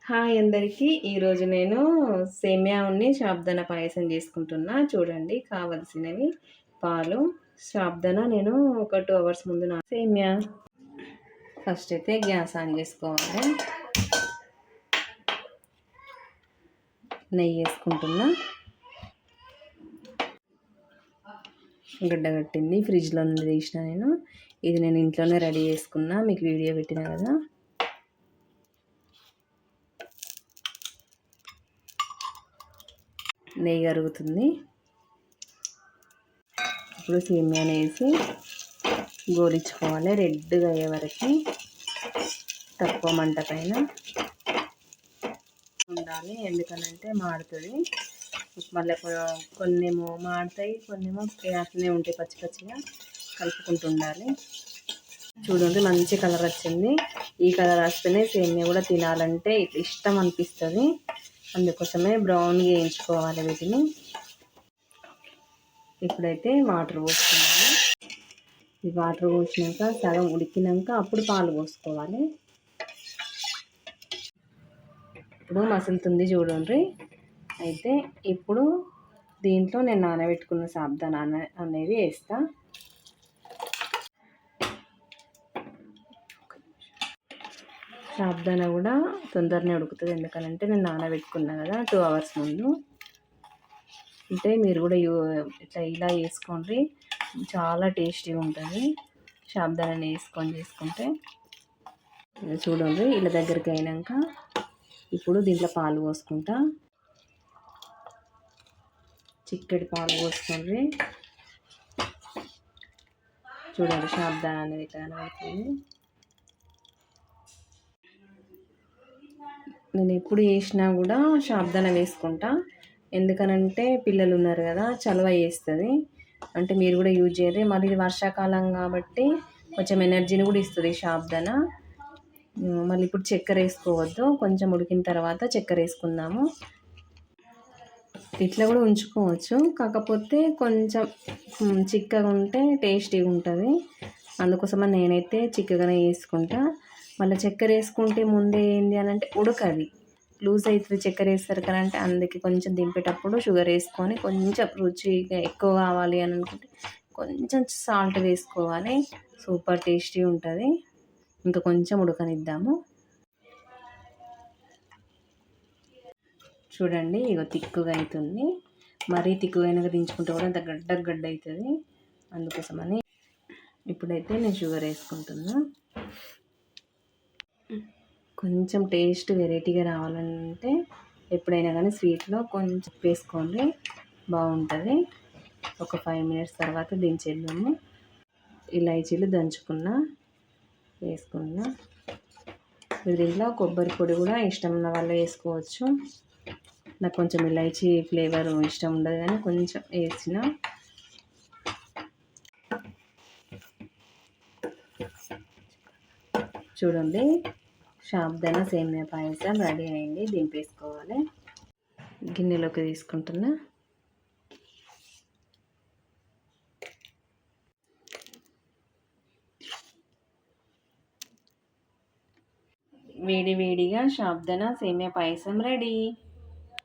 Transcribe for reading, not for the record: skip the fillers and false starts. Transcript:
Hi అందరికీ. ఈరోజు నేను సేమ్యా ఉన్ని సాబుదానా పాయసం చేసుకుంటున్నా. చూడండి, కావలసినవి పాలు, సాబుదానా నేను ఒక 2 అవర్స్ ముందు సేమ్యా. ఫస్ట్ అయితే గ్యాస్ ఆన్ చేసుకోవాలి. నెయ్యి వేసుకుంటున్నా. గడ్డ కట్టింది, ఫ్రిడ్జ్లో నుండి తీసిన నేను. ఇది నేను ఇంట్లోనే రెడీ చేసుకున్నా, మీకు వీడియో పెట్టిన కదా. నెయ్యి కరుగుతుంది. ఇప్పుడు సేమ్యాని వేసి గోలించుకోవాలి రెడ్గా అయ్యే వరకు. తక్కువ మంట పైన ఉండాలి, ఎందుకనంటే మాడుతుంది. మళ్ళీ కొన్నేమో మాడుతాయి, కొన్నేమో అట్లనే ఉంటాయి పచ్చి పచ్చిగా. కలుపుకుంటూ ఉండాలి. చూడండి, మంచి కలర్ వచ్చింది. ఈ కలర్ వస్తేనే సేమ్యా కూడా తినాలంటే ఇష్టం అనిపిస్తుంది. అందుకోసమే బ్రౌన్గా వేయించుకోవాలి వీటిని. ఇప్పుడైతే వాటర్ పోసుకున్నాము. ఈ వాటర్ పోసినాక సగం ఉడికినాక అప్పుడు పాలు పోసుకోవాలి. ఇప్పుడు మసులుతుంది చూడండి. అయితే ఇప్పుడు దీంట్లో నేను నానబెట్టుకున్న సాబుదానా అనేది వేస్తా. సాబుదానా కూడా తొందరనే ఉడుకుతుంది, ఎందుకనంటే నేను నానబెట్టుకున్నా కదా 2 అవర్స్ ముందు. అంటే మీరు కూడా ఇలా వేసుకోండి, చాలా టేస్టీగా ఉంటుంది. సాబుదానాని వేసుకొని చేసుకుంటే. చూడండి, ఇలా దగ్గరికి అయినాక ఇప్పుడు దీంట్లో పాలు పోసుకుంటా. చిక్కటి పాలు పోసుకోండి. చూడండి, సాబుదానా అనేది ఇట్లా కనబడుతుంది. నేను ఎప్పుడు వేసినా కూడా సాబుదానా వేసుకుంటా, ఎందుకనంటే పిల్లలు ఉన్నారు కదా, చలవ చేస్తుంది. అంటే మీరు కూడా యూజ్ చేయాలి. మరి ఇది వర్షాకాలం కాబట్టి కొంచెం ఎనర్జీని కూడా ఇస్తుంది సాబుదానా. మళ్ళీ ఇప్పుడు చక్కెర వేసుకోవద్దు, కొంచెం ఉడికిన తర్వాత చక్కెర వేసుకుందాము. ఇట్లా కూడా ఉంచుకోవచ్చు, కాకపోతే కొంచెం చిక్కగా ఉంటే టేస్టీగా ఉంటుంది. అందుకోసమని నేనైతే చిక్కగానే వేసుకుంటా. మళ్ళీ చక్కెర వేసుకుంటే ముందే ఏంది అని అంటే ఉడకది, లూజ్ అవుతుంది చక్కెర వేస్తారు కదా. అంటే అందుకే కొంచెం దింపేటప్పుడు షుగర్ వేసుకొని, కొంచెం రుచి ఎక్కువ కావాలి అని అనుకుంటే కొంచెం సాల్ట్ వేసుకోవాలి. సూపర్ టేస్టీ ఉంటుంది. ఇంకా కొంచెం ఉడకనిద్దాము. చూడండి, ఇగో తిక్కుగా అవుతుంది. మరీ తిక్కుగా అయినాక దించుకుంటే కూడా అంత గడ్డ అవుతుంది. అందుకోసమని ఇప్పుడైతే నేను షుగర్ వేసుకుంటున్నా. కొంచెం టేస్ట్ వెరైటీగా రావాలంటే ఎప్పుడైనా కానీ స్వీట్లో కొంచెం వేసుకోండి, బాగుంటుంది. ఒక 5 మినిట్స్ తర్వాత దించేద్దాము. ఇలాచీలు దంచుకున్నా వేసుకున్నా. దీంట్లో కొబ్బరి పొడి కూడా ఇష్టం ఉన్న వాళ్ళు వేసుకోవచ్చు. నాకు కొంచెం ఇలాచీ ఫ్లేవర్ ఇష్టం ఉండదు, కానీ కొంచెం వేసిన. చూడండి, సాబుదానా సేమియా పాయసం రెడీ అయింది. దింపేసుకోవాలి. గిన్నెలోకి తీసుకుంటున్నా. వేడి వేడిగా సాబుదానా సేమియా పాయసం రెడీ.